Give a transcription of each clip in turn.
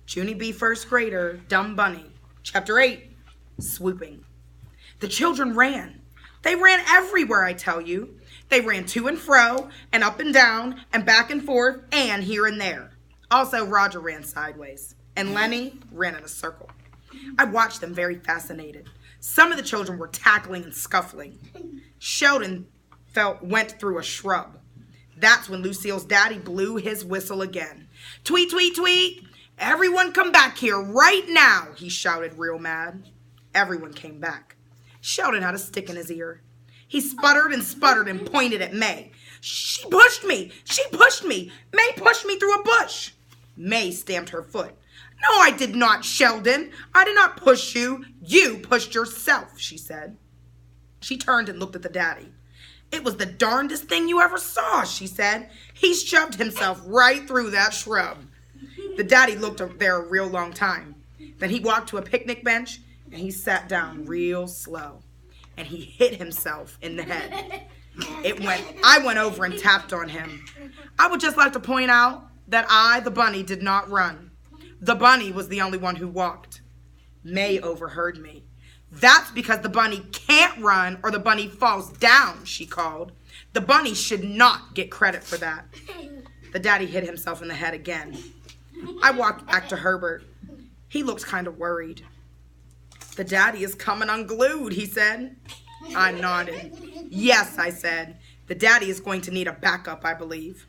Junie B. first grader, Dumb Bunny. Chapter 8, Swooping. The children ran. They ran everywhere, I tell you. They ran to and fro, and up and down, and back and forth, and here and there. Also, Roger ran sideways, and Lenny ran in a circle. I watched them very fascinated. Some of the children were tackling and scuffling. Sheldon went through a shrub. That's when Lucille's daddy blew his whistle again. Tweet, tweet, tweet. Everyone come back here right now, he shouted real mad. Everyone came back. Sheldon had a stick in his ear. He sputtered and pointed at May. She pushed me. She pushed me. May pushed me through a bush. May stamped her foot. No, I did not, Sheldon. I did not push you. You pushed yourself, she said. She turned and looked at the daddy. It was the darndest thing you ever saw, she said. He shoved himself right through that shrub. The daddy looked there a real long time. Then he walked to a picnic bench and he sat down real slow. And he hit himself in the head. I went over and tapped on him. I would just like to point out that I, the bunny, did not run. The bunny was the only one who walked. May overheard me. That's because the bunny can't run or the bunny falls down, she called. The bunny should not get credit for that. The daddy hit himself in the head again. I walked back to Herbert. He looked kind of worried. The daddy is coming unglued, he said. I nodded. Yes, I said. The daddy is going to need a backup, I believe.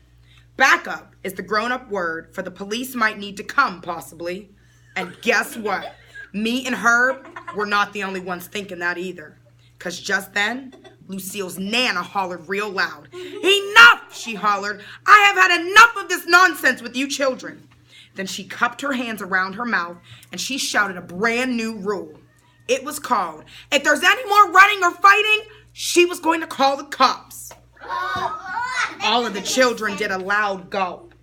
Backup is the grown-up word for the police might need to come, possibly. And guess what? Me and Herb were not the only ones thinking that either. Because just then, Lucille's Nana hollered real loud. Enough, she hollered. I have had enough of this nonsense with you children. Then she cupped her hands around her mouth and she shouted a brand new rule. It was called, if there's any more running or fighting, she was going to call the cops. All of the children did a loud gulp.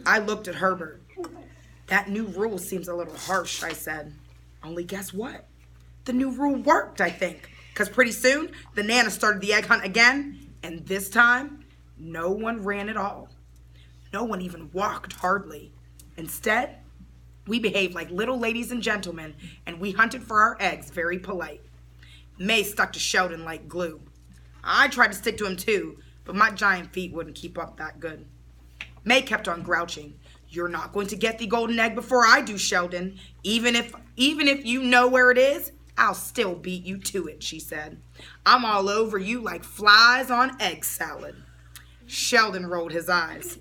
I looked at Herbert. That new rule seems a little harsh, I said. Only guess what? The new rule worked, I think. Because pretty soon, the Nana started the egg hunt again. And this time, no one ran at all. No one even walked hardly. Instead, we behaved like little ladies and gentlemen, and we hunted for our eggs very polite. May stuck to Sheldon like glue. I tried to stick to him too, but my giant feet wouldn't keep up that good. May kept on grouching. You're not going to get the golden egg before I do, Sheldon. Even if you know where it is, I'll still beat you to it, she said. I'm all over you like flies on egg salad. Sheldon rolled his eyes.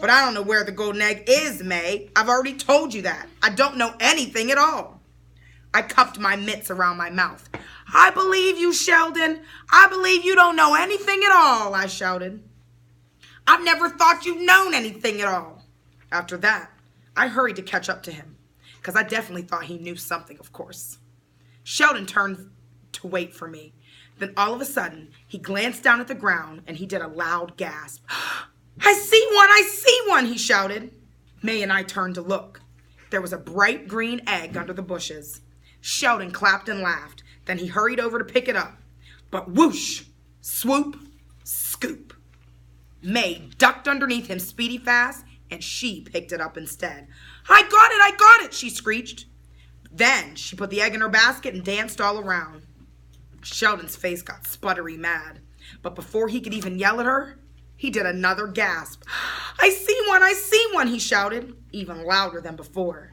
But I don't know where the golden egg is, May. I've already told you that. I don't know anything at all. I cupped my mitts around my mouth. I believe you, Sheldon. I believe you don't know anything at all, I shouted. I've never thought you'd known anything at all. After that, I hurried to catch up to him, because I definitely thought he knew something, of course. Sheldon turned to wait for me. Then all of a sudden, he glanced down at the ground and he did a loud gasp. I see one, he shouted. May and I turned to look. There was a bright green egg under the bushes. Sheldon clapped and laughed. Then he hurried over to pick it up. But whoosh, swoop, scoop. May ducked underneath him speedy fast, and she picked it up instead. I got it, she screeched. Then she put the egg in her basket and danced all around. Sheldon's face got sputtery mad. But before he could even yell at her, he did another gasp. I see one, he shouted, even louder than before.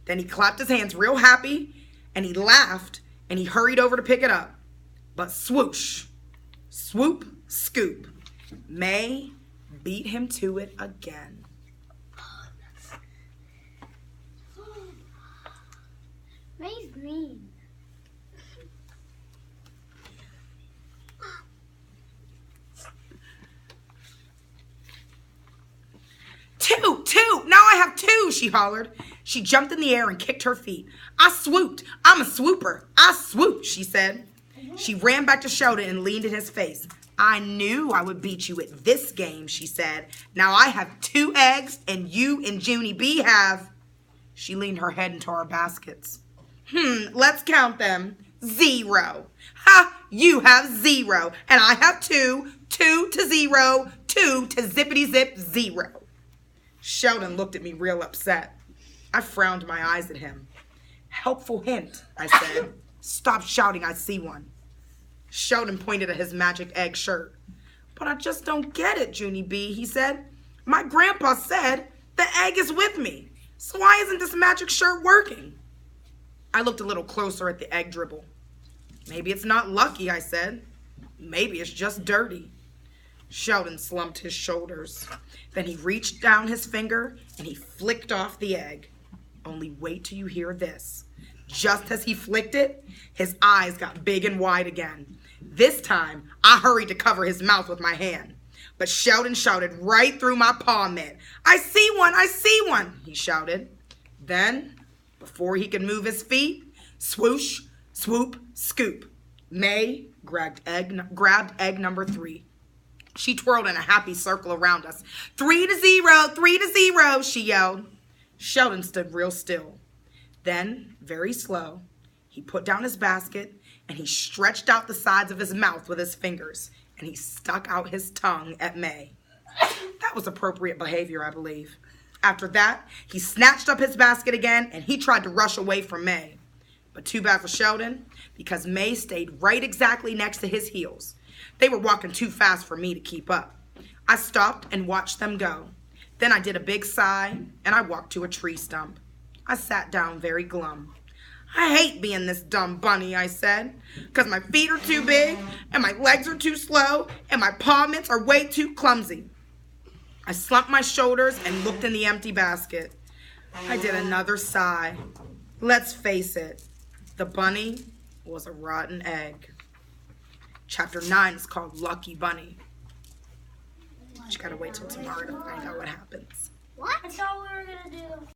Then he clapped his hands real happy, and he laughed, and he hurried over to pick it up. But swoosh, swoop, scoop, May beat him to it again. May's green. Two! Now I have two, she hollered. She jumped in the air and kicked her feet. I swooped. I'm a swooper. I swooped, she said. She ran back to Sheldon and leaned in his face. I knew I would beat you at this game, she said. Now I have 2 eggs and you and Junie B have... She leaned her head into our baskets. Let's count them. 0. Ha! You have 0. And I have 2. 2 to 0. 2 to zippity zip 0. Sheldon looked at me real upset. I frowned my eyes at him. Helpful hint, I said. Stop shouting, I see one. Sheldon pointed at his magic egg shirt. But I just don't get it, Junie B, he said. My grandpa said the egg is with me. So why isn't this magic shirt working? I looked a little closer at the egg dribble. Maybe it's not lucky, I said. Maybe it's just dirty. Sheldon slumped his shoulders. Then he reached down his finger and he flicked off the egg. Only wait till you hear this. Just as he flicked it, his eyes got big and wide again. This time, I hurried to cover his mouth with my hand. But Sheldon shouted right through my paw mitt. I see one, I see one, he shouted. Then, before he could move his feet, swoosh, swoop, scoop. May grabbed egg number 3. She twirled in a happy circle around us. 3-0, 3-0, she yelled. Sheldon stood real still. Then, very slow, he put down his basket and he stretched out the sides of his mouth with his fingers and he stuck out his tongue at May. That was appropriate behavior, I believe. After that, he snatched up his basket again and he tried to rush away from May. But too bad for Sheldon, because May stayed right exactly next to his heels. They were walking too fast for me to keep up. I stopped and watched them go. Then I did a big sigh and I walked to a tree stump. I sat down very glum. I hate being this dumb bunny, I said, because my feet are too big and my legs are too slow and my paw mitts are way too clumsy. I slumped my shoulders and looked in the empty basket. I did another sigh. Let's face it, the bunny was a rotten egg. Chapter 9 is called Lucky Bunny. But you gotta wait till tomorrow to find out what happens. What? I thought we were